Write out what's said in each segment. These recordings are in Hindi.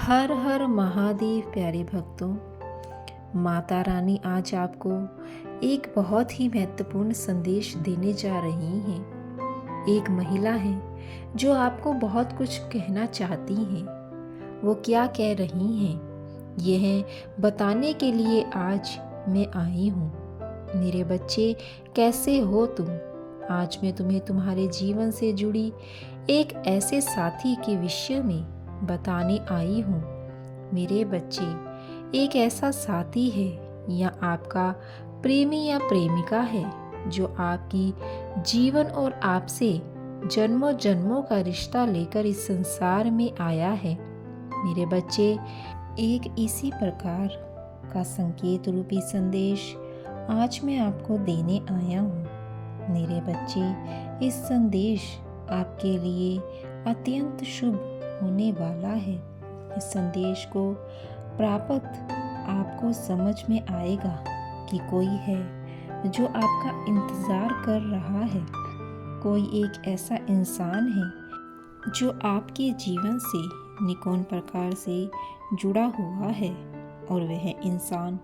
हर हर महादेव प्यारे भक्तों। माता रानी आज आपको एक बहुत ही महत्वपूर्ण संदेश देने जा रही हैं। एक महिला है जो आपको बहुत कुछ कहना चाहती हैं। वो क्या कह रही हैं यह बताने के लिए आज मैं आई हूँ। मेरे बच्चे, कैसे हो तुम? आज मैं तुम्हें तुम्हारे जीवन से जुड़ी एक ऐसे साथी के विषय में बताने आई हूँ। मेरे बच्चे, एक ऐसा साथी है या आपका प्रेमी या प्रेमिका है जो आपकी जीवन और आपसे जन्मों जन्मों का रिश्ता लेकर इस संसार में आया है। मेरे बच्चे, एक इसी प्रकार का संकेत रूपी संदेश आज मैं आपको देने आया हूँ। मेरे बच्चे, इस संदेश आपके लिए अत्यंत शुभ होने वाला है। इस संदेश को प्राप्त आपको समझ में आएगा कि कोई है जो आपका इंतज़ार कर रहा है। कोई एक ऐसा इंसान है जो आपके जीवन से निकोन प्रकार से जुड़ा हुआ है और वह इंसान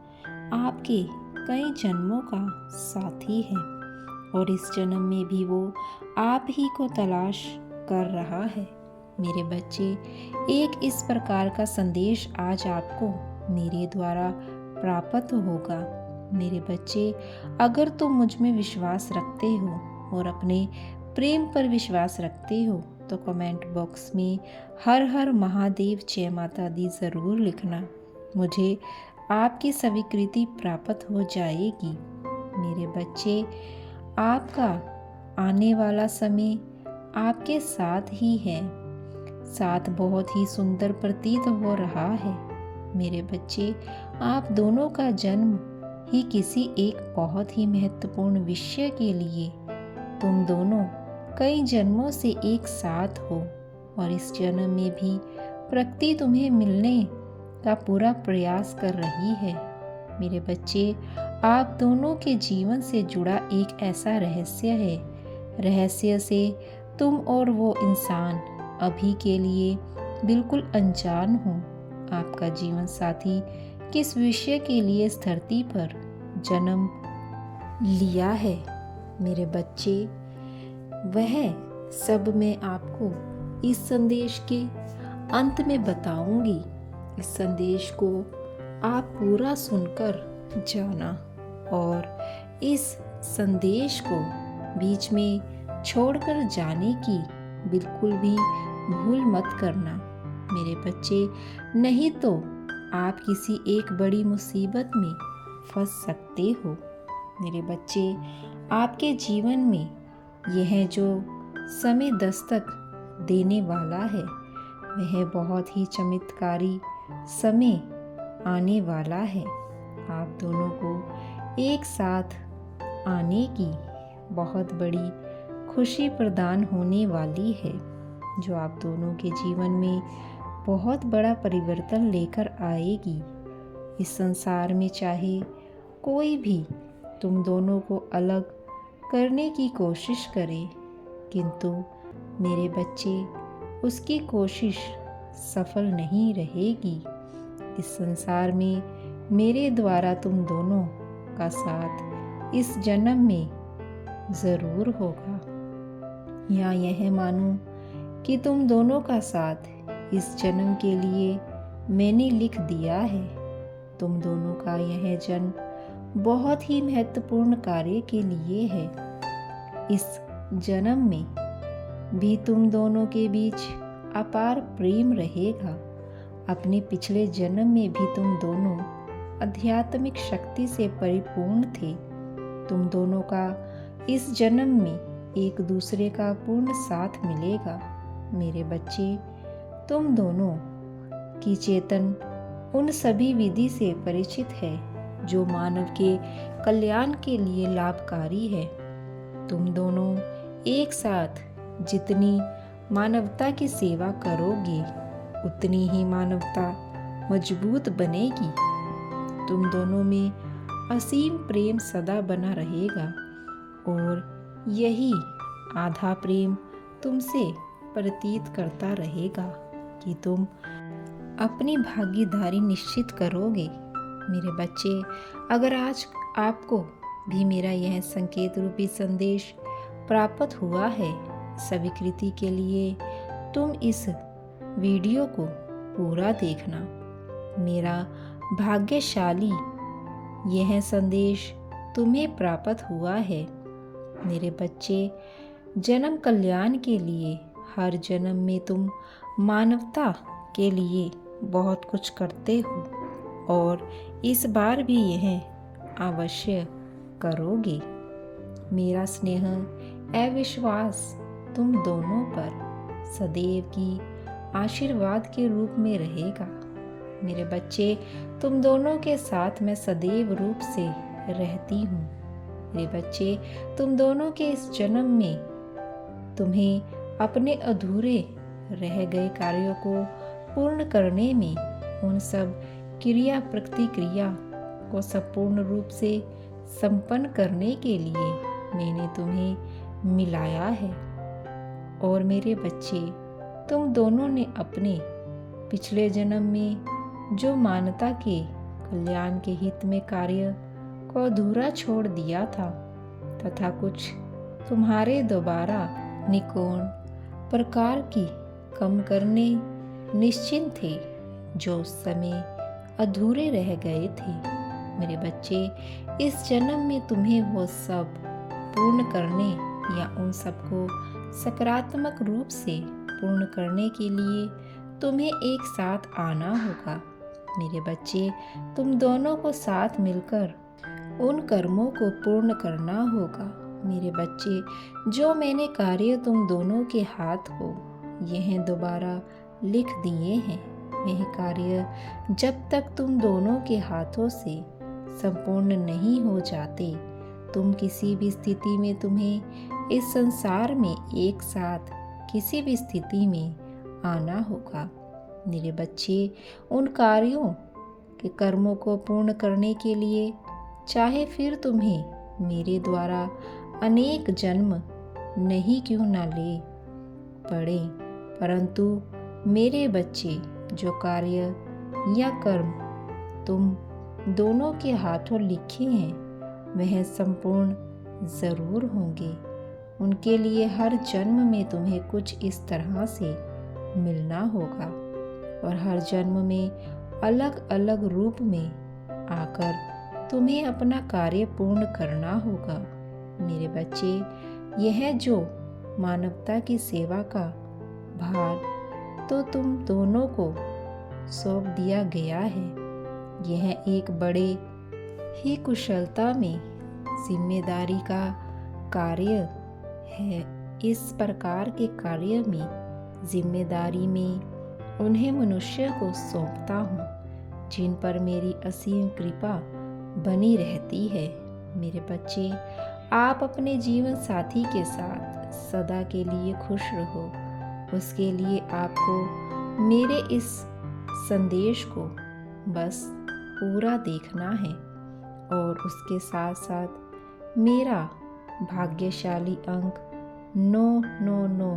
आपके कई जन्मों का साथी है और इस जन्म में भी वो आप ही को तलाश कर रहा है। मेरे बच्चे, एक इस प्रकार का संदेश आज आपको मेरे द्वारा प्राप्त होगा। मेरे बच्चे, अगर तुम मुझ में विश्वास रखते हो और अपने प्रेम पर विश्वास रखते हो तो कमेंट बॉक्स में हर हर महादेव जय माता दी ज़रूर लिखना। मुझे आपकी स्वीकृति प्राप्त हो जाएगी। मेरे बच्चे, आपका आने वाला समय आपके साथ ही है। साथ बहुत ही सुंदर प्रतीत हो रहा है। मेरे बच्चे, आप दोनों का जन्म ही किसी एक बहुत ही महत्वपूर्ण विषय के लिए तुम दोनों कई जन्मों से एक साथ हो और इस जन्म में भी प्रकृति तुम्हें मिलने का पूरा प्रयास कर रही है। मेरे बच्चे, आप दोनों के जीवन से जुड़ा एक ऐसा रहस्य है। रहस्य से तुम और वो इंसान अभी के लिए बिल्कुल अनजान हो। आपका जीवन साथी किस विषय के लिए इस धरती पर जन्म लिया है। मेरे बच्चे, वह सब मैं आपको इस संदेश के अंत में बताऊंगी। इस संदेश को आप पूरा सुनकर जाना और इस संदेश को बीच में छोड़कर जाने की बिल्कुल भी भूल मत करना। मेरे बच्चे, नहीं तो आप किसी एक बड़ी मुसीबत में फंस सकते हो। मेरे बच्चे, आपके जीवन में यह जो समय दस्तक देने वाला है वह बहुत ही चमत्कारी समय आने वाला है। आप दोनों को एक साथ आने की बहुत बड़ी खुशी प्रदान होने वाली है जो आप दोनों के जीवन में बहुत बड़ा परिवर्तन लेकर आएगी। इस संसार में चाहे कोई भी तुम दोनों को अलग करने की कोशिश करे, किंतु मेरे बच्चे, उसकी कोशिश सफल नहीं रहेगी। इस संसार में मेरे द्वारा तुम दोनों का साथ इस जन्म में ज़रूर होगा। या यह मानो कि तुम दोनों का साथ इस जन्म के लिए मैंने लिख दिया है। तुम दोनों का यह जन्म बहुत ही महत्वपूर्ण कार्य के लिए है। इस जन्म में भी तुम दोनों के बीच अपार प्रेम रहेगा। अपने पिछले जन्म में भी तुम दोनों आध्यात्मिक शक्ति से परिपूर्ण थे। तुम दोनों का इस जन्म में एक दूसरे का पूर्ण साथ मिलेगा। मेरे बच्चे, तुम दोनों की चेतन उन सभी विधि से परिचित है जो मानव के कल्याण के लिए लाभकारी है। तुम दोनों एक साथ जितनी मानवता की सेवा करोगे उतनी ही मानवता मजबूत बनेगी। तुम दोनों में असीम प्रेम सदा बना रहेगा और यही आधा प्रेम तुमसे प्रतीत करता रहेगा कि तुम अपनी भागीदारी निश्चित करोगे। मेरे बच्चे, अगर आज आपको भी मेरा यह संकेत रूपी संदेश प्राप्त हुआ है, स्वीकृति के लिए तुम इस वीडियो को पूरा देखना। मेरा भाग्यशाली यह संदेश तुम्हें प्राप्त हुआ है। मेरे बच्चे, जन्म कल्याण के लिए हर जन्म में तुम मानवता के लिए बहुत कुछ करते हो और इस बार भी यह अवश्य करोगे। मेरा स्नेह एवं विश्वास तुम दोनों पर सदैव की आशीर्वाद के रूप में रहेगा। मेरे बच्चे, तुम दोनों के साथ मैं सदैव रूप से रहती हूँ। मेरे बच्चे, तुम दोनों के इस जन्म में तुम्हें अपने अधूरे रह गए कार्यों को पूर्ण करने में, उन सब क्रिया प्रतिक्रिया को संपूर्ण रूप से संपन्न करने के लिए मैंने तुम्हें मिलाया है। और मेरे बच्चे, तुम दोनों ने अपने पिछले जन्म में जो मानवता के कल्याण के हित में कार्य को अधूरा छोड़ दिया था, तथा कुछ तुम्हारे दोबारा निकोण प्रकार की कम करने निश्चिंत थे जो उस समय अधूरे रह गए थे। मेरे बच्चे, इस जन्म में तुम्हें वो सब पूर्ण करने या उन सबको सकारात्मक रूप से पूर्ण करने के लिए तुम्हें एक साथ आना होगा। मेरे बच्चे, तुम दोनों को साथ मिलकर उन कर्मों को पूर्ण करना होगा। मेरे बच्चे, जो मैंने कार्य तुम दोनों के हाथ हो यह दोबारा लिख दिए हैं, वह कार्य जब तक तुम दोनों के हाथों से संपूर्ण नहीं हो जाते, तुम किसी भी स्थिति में तुम्हें इस संसार में एक साथ किसी भी स्थिति में आना होगा। मेरे बच्चे, उन कार्यों के कर्मों को पूर्ण करने के लिए चाहे फिर तुम्हें मेरे द्वारा अनेक जन्म नहीं क्यों ना ले पड़े, परंतु मेरे बच्चे, जो कार्य या कर्म तुम दोनों के हाथों लिखे हैं वह संपूर्ण जरूर होंगे। उनके लिए हर जन्म में तुम्हें कुछ इस तरह से मिलना होगा और हर जन्म में अलग अलग रूप में आकर तुम्हें अपना कार्य पूर्ण करना होगा। मेरे बच्चे, यह जो मानवता की सेवा का भार तो तुम दोनों को सौंप दिया गया है, यह एक बड़े ही कुशलता में जिम्मेदारी का कार्य है। इस प्रकार के कार्य में जिम्मेदारी में उन्हें मनुष्य को सौंपता हूँ जिन पर मेरी असीम कृपा बनी रहती है। मेरे बच्चे, आप अपने जीवन साथी के साथ सदा के लिए खुश रहो। उसके लिए आपको मेरे इस संदेश को बस पूरा देखना है और उसके साथ साथ मेरा भाग्यशाली अंक 999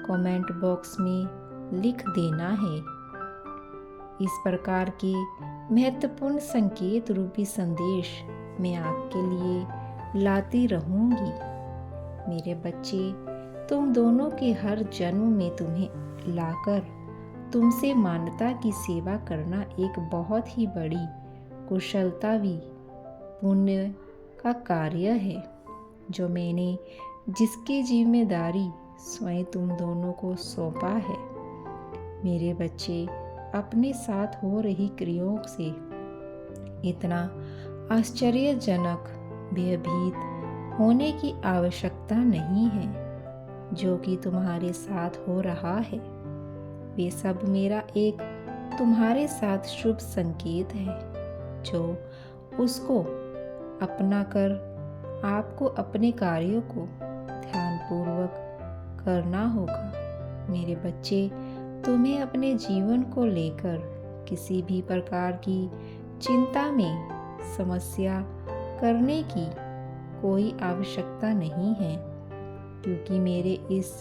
कमेंट बॉक्स में लिख देना है। इस प्रकार के महत्वपूर्ण संकेत रूपी संदेश मैं आपके लिए लाती रहूंगी। मेरे बच्चे, तुम दोनों के हर जन्म में तुम्हें लाकर तुमसे मानवता की सेवा करना एक बहुत ही बड़ी कुशलता भी पुण्य का कार्य है, जो मैंने जिसकी जिम्मेदारी स्वयं तुम दोनों को सौंपा है। मेरे बच्चे, अपने साथ हो रही क्रियाओं से इतना आश्चर्यजनक भयभीत होने की आवश्यकता नहीं है जो कि तुम्हारे साथ हो रहा है। वे सब मेरा एक तुम्हारे साथ शुभ संकेत है जो उसको अपना कर आपको अपने कार्यों को ध्यानपूर्वक करना होगा। मेरे बच्चे, तुम्हें अपने जीवन को लेकर किसी भी प्रकार की चिंता में समस्या करने की कोई आवश्यकता नहीं है, क्योंकि मेरे इस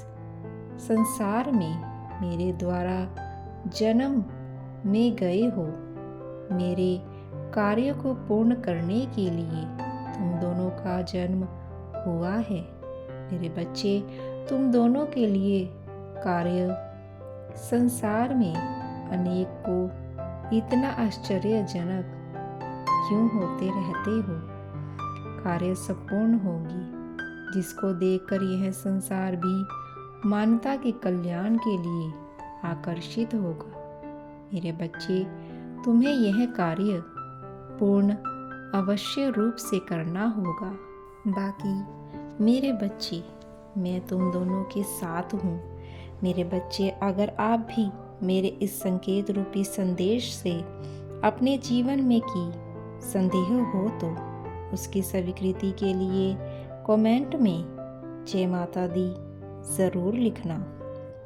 संसार में मेरे द्वारा जन्म में गए हो। मेरे कार्य को पूर्ण करने के लिए तुम दोनों का जन्म हुआ है। मेरे बच्चे, तुम दोनों के लिए कार्य संसार में अनेक को इतना आश्चर्यजनक क्यों होते रहते हो। कार्य संपूर्ण होगी, जिसको देखकर यह संसार भी मानवता के कल्याण के लिए आकर्षित होगा। मेरे बच्चे, तुम्हें यह कार्य पूर्ण अवश्य रूप से करना होगा। बाकी मेरे बच्चे, मैं तुम दोनों के साथ हूँ। मेरे बच्चे, अगर आप भी मेरे इस संकेत रूपी संदेश से अपने जीवन में की संदेह हो तो उसकी स्वीकृति के लिए कमेंट में जय माता दी ज़रूर लिखना।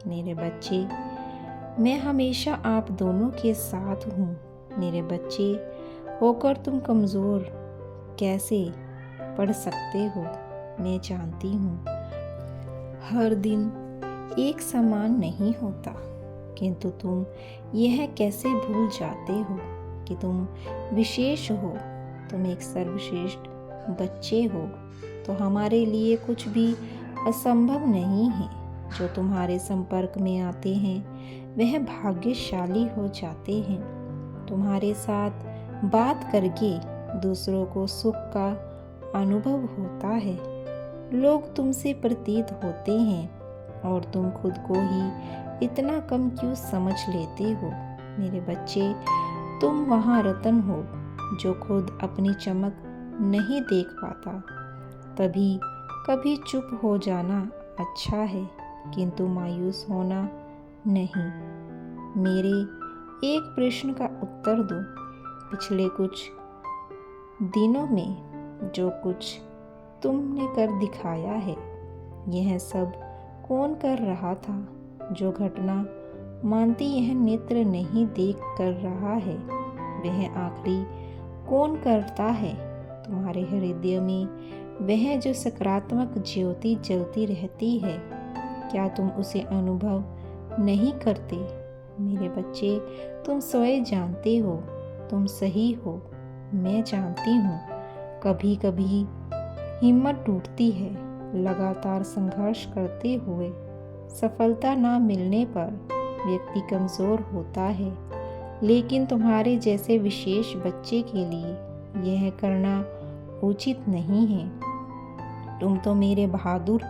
मेरे बच्चे, मैं हमेशा आप दोनों के साथ हूँ। मेरे बच्चे होकर तुम कमज़ोर कैसे पढ़ सकते हो, मैं जानती हूँ। हर दिन एक समान नहीं होता, किंतु तुम यह कैसे भूल जाते हो कि तुम विशेष हो। तुम एक सर्वश्रेष्ठ बच्चे हो, तो हमारे लिए कुछ भी असंभव नहीं है। जो तुम्हारे संपर्क में आते हैं वह भाग्यशाली हो जाते हैं। तुम्हारे साथ बात करके दूसरों को सुख का अनुभव होता है। लोग तुमसे प्रतीत होते हैं और तुम खुद को ही इतना कम क्यों समझ लेते हो। मेरे बच्चे, तुम वहाँ रतन हो जो खुद अपनी चमक नहीं देख पाता। तभी कभी चुप हो जाना अच्छा है, किंतु मायूस होना नहीं। मेरे एक प्रश्न का उत्तर दो। पिछले कुछ दिनों में जो कुछ तुमने कर दिखाया है, यह सब कौन कर रहा था? जो घटना मानती यह नेत्र नहीं देख कर रहा है, वह आखिरी कौन करता है? तुम्हारे हृदय में वह जो सकारात्मक ज्योति जलती रहती है, क्या तुम उसे अनुभव नहीं करते? मेरे बच्चे, तुम स्वयं जानते हो तुम सही हो, मैं जानती हूँ। कभी कभी हिम्मत टूटती है। लगातार संघर्ष करते हुए सफलता ना मिलने पर व्यक्ति कमज़ोर होता है, लेकिन तुम्हारे जैसे विशेष बच्चे के लिए यह करना उचित नहीं है। तुम तो मेरे बहादुर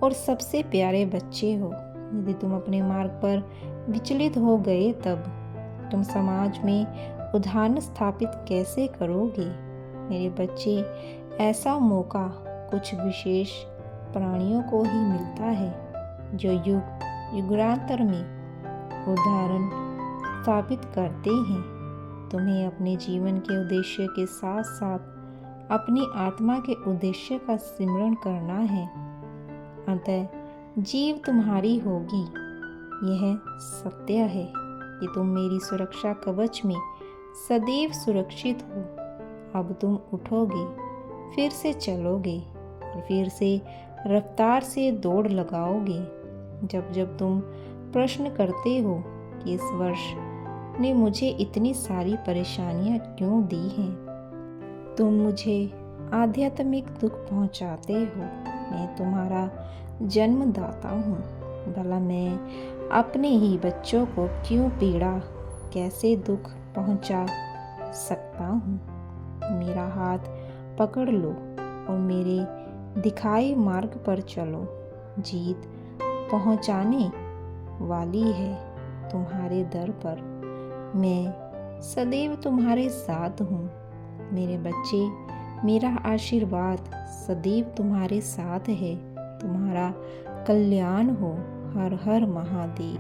और सबसे प्यारे बच्चे हो। यदि तुम अपने मार्ग पर विचलित हो गए, तब तुम समाज में उदाहरण स्थापित कैसे करोगे? मेरे बच्चे, ऐसा मौका कुछ विशेष प्राणियों को ही मिलता है, जो युग युगांतर में उदाहरण स्थापित करते हैं। तुम्हें अपने जीवन के उद्देश्य के साथ साथ अपनी आत्मा के उद्देश्य का सिमरण करना है। अतः जीव तुम्हारी होगी। यह सत्य है कि तुम मेरी सुरक्षा कवच में सदैव सुरक्षित हो। अब तुम उठोगे, फिर से चलोगे और फिर से रफ्तार से दौड़ लगाओगे। जब जब तुम प्रश्न करते हो कि इस वर्ष ने मुझे इतनी सारी परेशानियां क्यों दी हैं, तुम मुझे आध्यात्मिक दुख पहुंचाते हो। मैं तुम्हारा जन्मदाता हूँ। भला मैं अपने ही बच्चों को क्यों पीड़ा, कैसे दुख पहुंचा सकता हूँ? मेरा हाथ पकड़ लो और मेरे दिखाए मार्ग पर चलो। जीत पहुंचाने वाली है तुम्हारे दर पर। मैं सदैव तुम्हारे साथ हूँ। मेरे बच्चे, मेरा आशीर्वाद सदैव तुम्हारे साथ है। तुम्हारा कल्याण हो। हर हर महादेव।